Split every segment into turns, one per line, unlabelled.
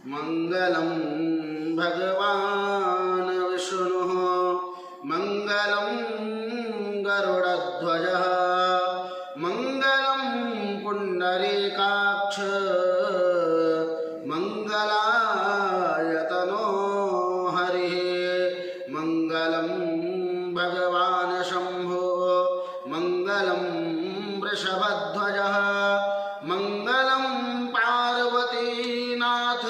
मंगलम भगवान विष्णुः मंगलम गरुड़ध्वजः मंगलम पुंडरीकाक्ष मंगलायतनो हरिः मंगलम भगवान शंभो मंगलम वृषभध्वजः मंगलम पार्वतीनाथ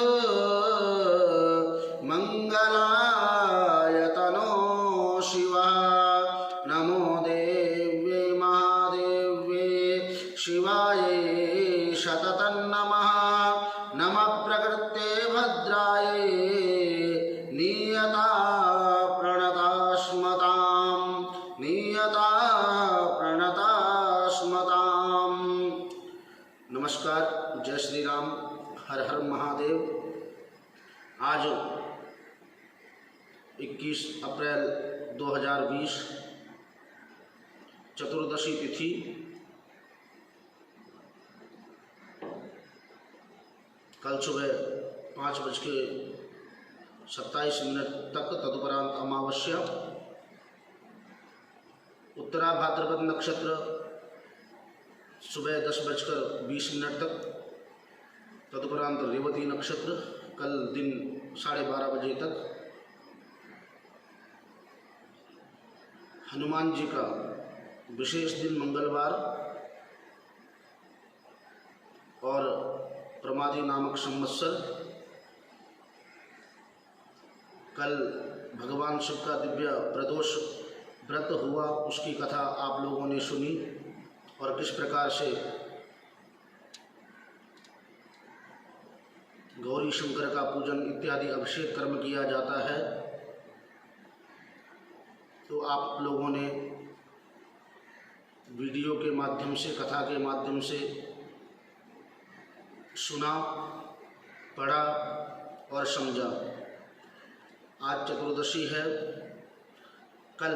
मंगलायतनो शिवः नमो देव्ये महादेव्ये शिवायै शततं नमः नमः प्रकृते भद्रायै नियता प्रणतास्मताम्। नमस्कार, जय श्री राम, हर हर महादेव। आज 21 अप्रैल 2020 चतुर्दशी तिथि। कल सुबह 5:27 तक, तदुपरांत अमावस्या। उत्तरा भाद्रपद नक्षत्र सुबह 10:20 तक, तदुपरांत रेवती नक्षत्र कल दिन 12:30 बजे तक। हनुमान जी का विशेष दिन मंगलवार और प्रमादी नामक संवत्सर। कल भगवान शिव का दिव्य प्रदोष व्रत हुआ, उसकी कथा आप लोगों ने सुनी और किस प्रकार से गौरी शंकर का पूजन इत्यादि अभिषेक कर्म किया जाता है। तो आप लोगों ने वीडियो के माध्यम से, कथा के माध्यम से सुना, पढ़ा और समझा। आज चतुर्दशी है, कल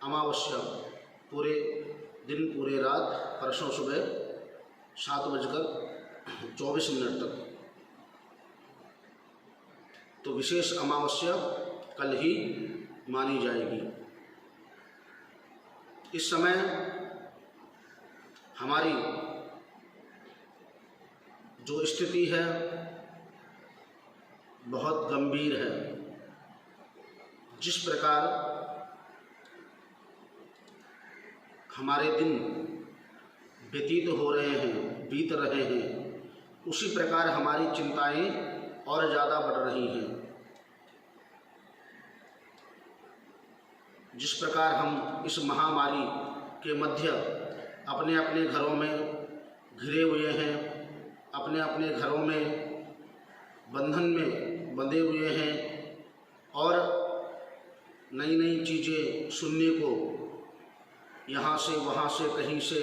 अमावस्या पूरे दिन पूरे रात, परसों सुबह 7:24 तक। तो विशेष अमावस्या कल ही मानी जाएगी। इस समय हमारी जो स्थिति है बहुत गंभीर है। जिस प्रकार हमारे दिन व्यतीत हो रहे हैं, बीत रहे हैं, उसी प्रकार हमारी चिंताएं और ज़्यादा बढ़ रही हैं। जिस प्रकार हम इस महामारी के मध्य अपने अपने घरों में घिरे हुए हैं, अपने अपने घरों में बंधन में बंधे हुए हैं और नई नई चीज़ें सुनने को यहाँ से वहाँ से कहीं से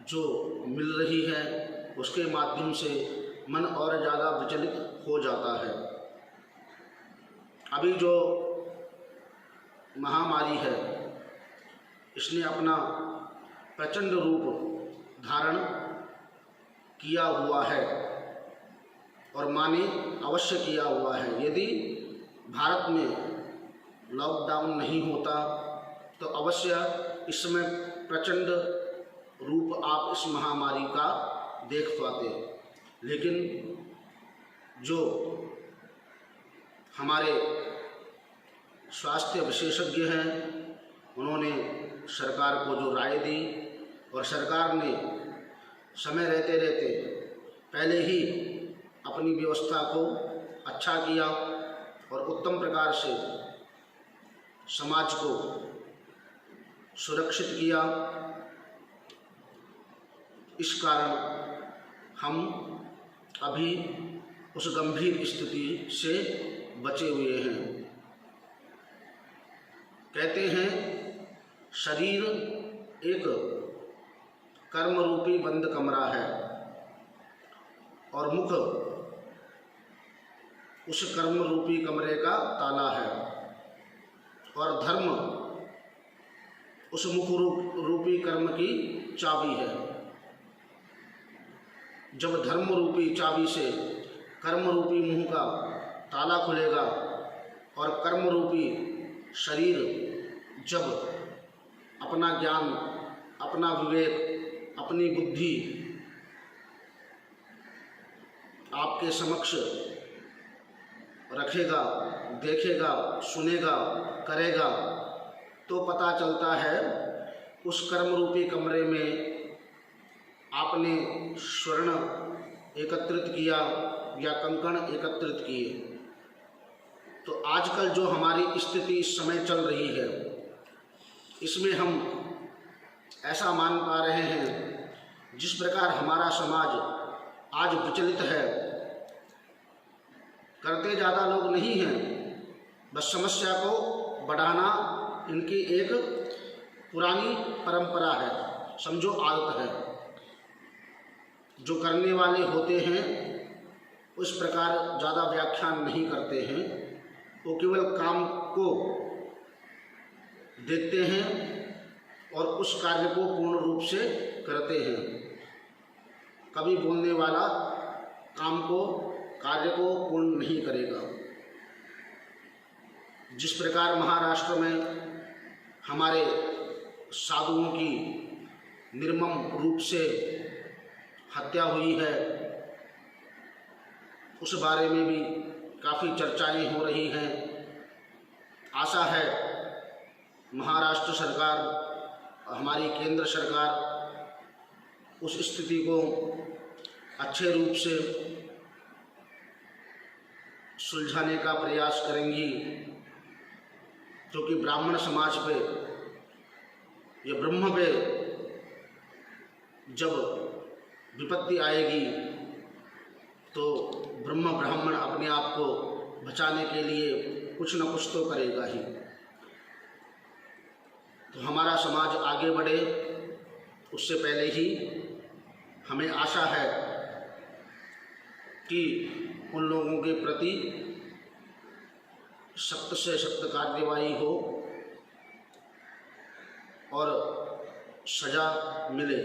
जो मिल रही है, उसके माध्यम से मन और ज़्यादा विचलित हो जाता है। अभी जो महामारी है, इसने अपना प्रचंड रूप धारण किया हुआ है और माने अवश्य किया हुआ है। यदि भारत में लॉकडाउन नहीं होता तो अवश्य इस समय प्रचंड रूप आप इस महामारी का देख पाते। लेकिन जो हमारे स्वास्थ्य विशेषज्ञ हैं, उन्होंने सरकार को जो राय दी और सरकार ने समय रहते रहते पहले ही अपनी व्यवस्था को अच्छा किया और उत्तम प्रकार से समाज को सुरक्षित किया। इस कारण हम अभी उस गंभीर स्थिति से बचे हुए हैं। कहते हैं शरीर एक कर्म रूपी बंद कमरा है और मुख उस कर्म रूपी कमरे का ताला है और धर्म उस मुख रूपी कर्म की चाबी है। जब धर्म रूपी चाबी से कर्म रूपी मुंह का ताला खुलेगा और कर्म रूपी शरीर जब अपना ज्ञान, अपना विवेक, अपनी बुद्धि आपके समक्ष रखेगा, देखेगा, सुनेगा, करेगा, तो पता चलता है उस कर्म रूपी कमरे में आपने स्वर्ण एकत्रित किया या कंकण एकत्रित किए। तो आजकल जो हमारी स्थिति इस समय चल रही है, इसमें हम ऐसा मान पा रहे हैं, जिस प्रकार हमारा समाज आज विचलित है, करते ज़्यादा लोग नहीं हैं, बस समस्या को बढ़ाना इनकी एक पुरानी परंपरा है, समझो आदत है। जो करने वाले होते हैं उस प्रकार ज़्यादा व्याख्यान नहीं करते हैं, वो केवल काम को देखते हैं और उस कार्य को पूर्ण रूप से करते हैं। कभी बोलने वाला काम को, कार्य को पूर्ण नहीं करेगा। जिस प्रकार महाराष्ट्र में हमारे साधुओं की निर्मम रूप से हत्या हुई है, उस बारे में भी काफ़ी चर्चाएं हो रही हैं। आशा है महाराष्ट्र सरकार, हमारी केंद्र सरकार उस स्थिति को अच्छे रूप से सुलझाने का प्रयास करेंगी, क्योंकि ब्राह्मण समाज पे या ब्रह्म पे जब विपत्ति आएगी तो ब्रह्म ब्राह्मण अपने आप को बचाने के लिए कुछ न कुछ तो करेगा ही। तो हमारा समाज आगे बढ़े, उससे पहले ही हमें आशा है कि उन लोगों के प्रति सख्त से सख्त कार्यवाही हो और सजा मिले,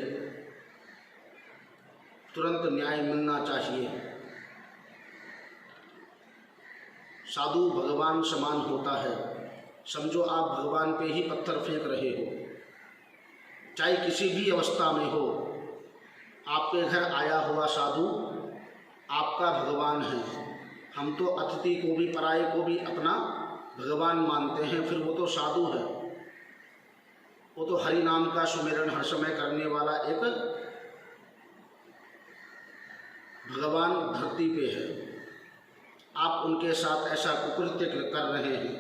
तुरंत न्याय मिलना चाहिए। साधु भगवान समान होता है, समझो आप भगवान पे ही पत्थर फेंक रहे हो, चाहे किसी भी अवस्था में हो। आपके घर आया हुआ साधु आपका भगवान है। हम तो अतिथि को भी, पराये को भी अपना भगवान मानते हैं, फिर वो तो साधु है, वो तो हरि नाम का सुमिरन हर समय करने वाला एक भगवान धरती पे है। आप उनके साथ ऐसा कुकृत्य कर रहे हैं,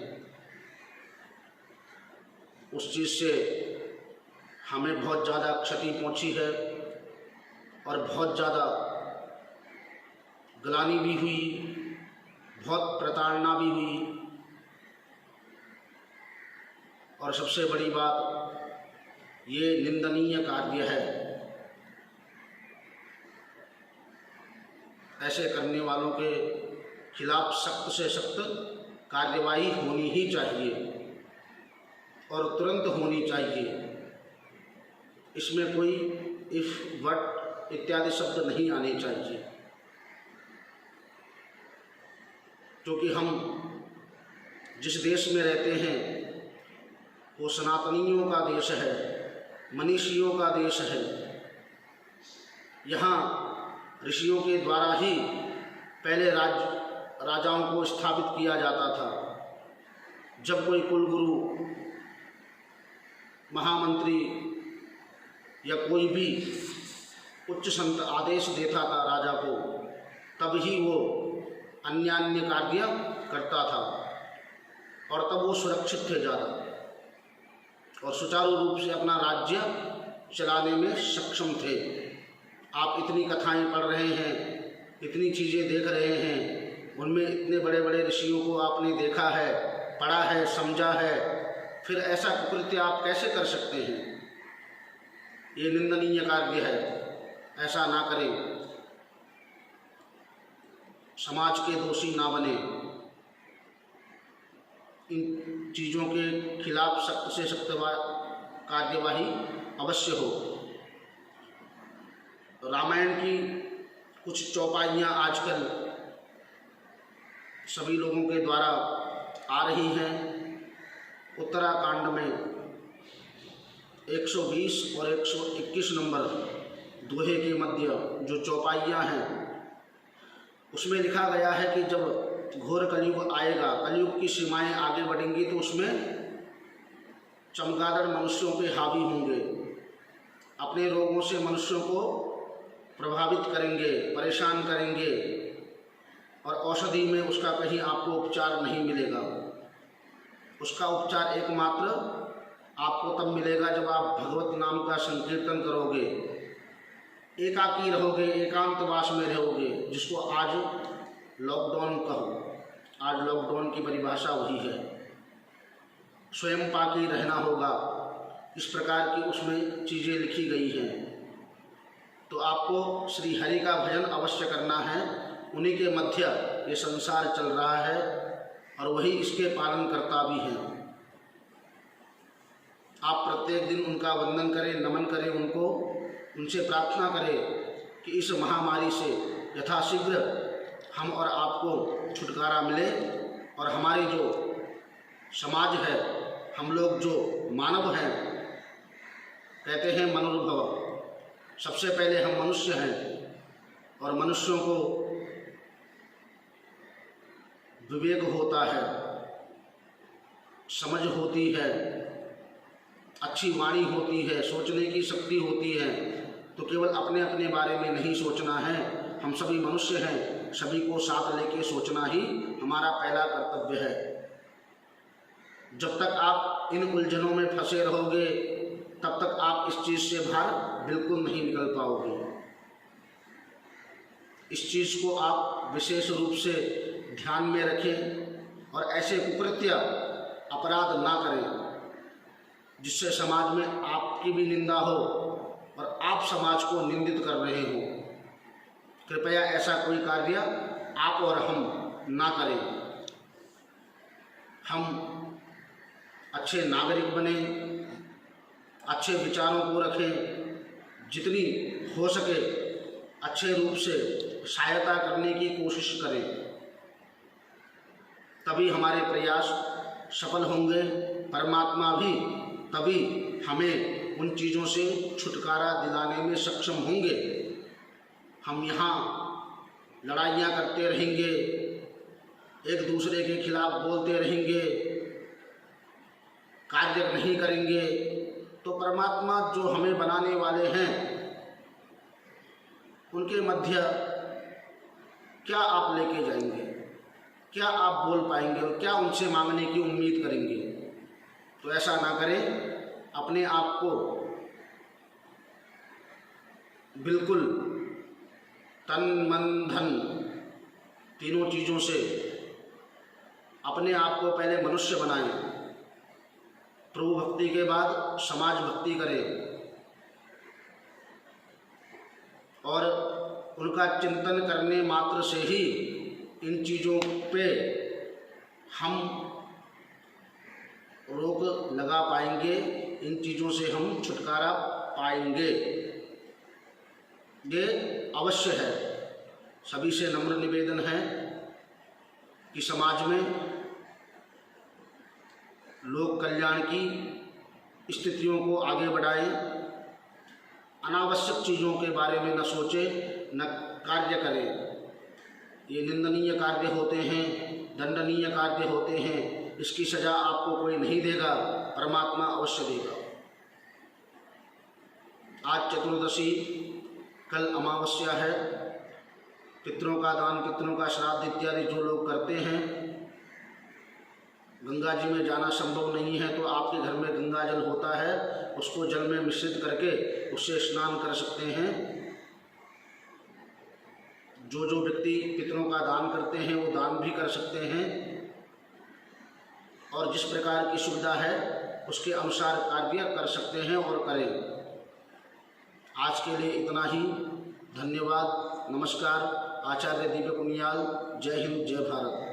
उस चीज़ से हमें बहुत ज़्यादा क्षति पहुंची है और बहुत ज़्यादा ग्लानि भी हुई, बहुत प्रताड़ना भी हुई। और सबसे बड़ी बात, ये निंदनीय कार्य है। ऐसे करने वालों के खिलाफ सख्त से सख्त कार्यवाही होनी ही चाहिए और तुरंत होनी चाहिए। इसमें कोई इफ, वट इत्यादि शब्द नहीं आने चाहिए, क्योंकि हम जिस देश में रहते हैं वो सनातनियों का देश है, मनीषियों का देश है। यहाँ ऋषियों के द्वारा ही पहले राजाओं को स्थापित किया जाता था। जब कोई कुलगुरु, महामंत्री या कोई भी उच्च संत आदेश देता था राजा को, तब ही वो अन्यान्य कार्य करता था और तब वो सुरक्षित थे ज़्यादा और सुचारू रूप से अपना राज्य चलाने में सक्षम थे। आप इतनी कथाएं पढ़ रहे हैं, इतनी चीज़ें देख रहे हैं, उनमें इतने बड़े बड़े ऋषियों को आपने देखा है, पढ़ा है, समझा है, फिर ऐसा कुकृत्य आप कैसे कर सकते हैं? ये निंदनीय कार्य है, ऐसा ना करें। समाज के दोषी ना बने, इन चीज़ों के खिलाफ सख्त से सख्त कार्यवाही अवश्य हो। रामायण की कुछ चौपाइयाँ आजकल सभी लोगों के द्वारा आ रही हैं। उत्तराखंड में 120 और 121 नंबर दोहे के मध्य जो चौपाइयाँ हैं उसमें लिखा गया है कि जब घोर कलयुग आएगा, कलयुग की सीमाएं आगे बढ़ेंगी तो उसमें चमगादड़ मनुष्यों पे हावी होंगे, अपने रोगों से मनुष्यों को प्रभावित करेंगे, परेशान करेंगे और औषधि में उसका कहीं आपको उपचार नहीं मिलेगा। उसका उपचार एकमात्र आपको तब मिलेगा जब आप भगवत नाम का संकीर्तन करोगे, एकाकी रहोगे, एकांतवास में रहोगे, जिसको आज लॉकडाउन कहो। आज लॉकडाउन की परिभाषा वही है। स्वयं पाकी रहना होगा, इस प्रकार की उसमें चीज़ें लिखी गई हैं। तो आपको श्री हरि का भजन अवश्य करना है। उन्हीं के मध्य ये संसार चल रहा है और वही इसके पालन करता भी हैं। आप प्रत्येक दिन उनका वंदन करें, नमन करें, उनको उनसे प्रार्थना करें कि इस महामारी से यथाशीघ्र हम और आपको छुटकारा मिले और हमारी जो समाज है, हम लोग जो मानव हैं, कहते हैं मनुर्भव, सबसे पहले हम मनुष्य हैं और मनुष्यों को विवेक होता है, समझ होती है, अच्छी वाणी होती है, सोचने की शक्ति होती है। तो केवल अपने अपने बारे में नहीं सोचना है, हम सभी मनुष्य हैं, सभी को साथ लेके सोचना ही हमारा पहला कर्तव्य है। जब तक आप इन उलझनों में फंसे रहोगे तब तक आप इस चीज़ से बाहर बिल्कुल नहीं निकल पाओगे। इस चीज़ को आप विशेष रूप से ध्यान में रखें और ऐसे कुकृत्य अपराध ना करें जिससे समाज में आपकी भी निंदा हो और आप समाज को निंदित कर रहे हो। कृपया ऐसा कोई कार्य आप और हम ना करें। हम अच्छे नागरिक बने, अच्छे विचारों को रखें, जितनी हो सके अच्छे रूप से सहायता करने की कोशिश करें, तभी हमारे प्रयास सफल होंगे। परमात्मा भी तभी हमें उन चीज़ों से छुटकारा दिलाने में सक्षम होंगे। हम यहाँ लड़ाइयाँ करते रहेंगे, एक दूसरे के खिलाफ बोलते रहेंगे, कार्य नहीं करेंगे, तो परमात्मा जो हमें बनाने वाले हैं उनके मध्य क्या आप लेके जाएंगे, क्या आप बोल पाएंगे और क्या उनसे मांगने की उम्मीद करेंगे। तो ऐसा ना करें। अपने आप को बिल्कुल तन मन धन तीनों चीज़ों से अपने आप को पहले मनुष्य बनाएं, प्रभु भक्ति के बाद समाज भक्ति करें और उनका चिंतन करने मात्र से ही इन चीज़ों पे हम रोक लगा पाएंगे, इन चीज़ों से हम छुटकारा पाएंगे। ये अवश्य है। सभी से नम्र निवेदन है कि समाज में लोक कल्याण की स्थितियों को आगे बढ़ाएं, अनावश्यक चीज़ों के बारे में न सोचें, न कार्य करें। ये निंदनीय कार्य होते हैं, दंडनीय कार्य होते हैं। इसकी सज़ा आपको कोई नहीं देगा, परमात्मा अवश्य देगा। आज चतुर्दशी, कल अमावस्या है। पितरों का दान, पितरों का श्राद्ध इत्यादि जो लोग करते हैं, गंगा जी में जाना संभव नहीं है तो आपके घर में गंगा जल होता है, उसको जल में मिश्रित करके उससे स्नान कर सकते हैं। जो व्यक्ति पितरों का दान करते हैं वो दान भी कर सकते हैं और जिस प्रकार की सुविधा है उसके अनुसार कार्य कर सकते हैं और करें। आज के लिए इतना ही। धन्यवाद। नमस्कार। आचार्य दीपक उनियाल। जय हिंद, जय भारत।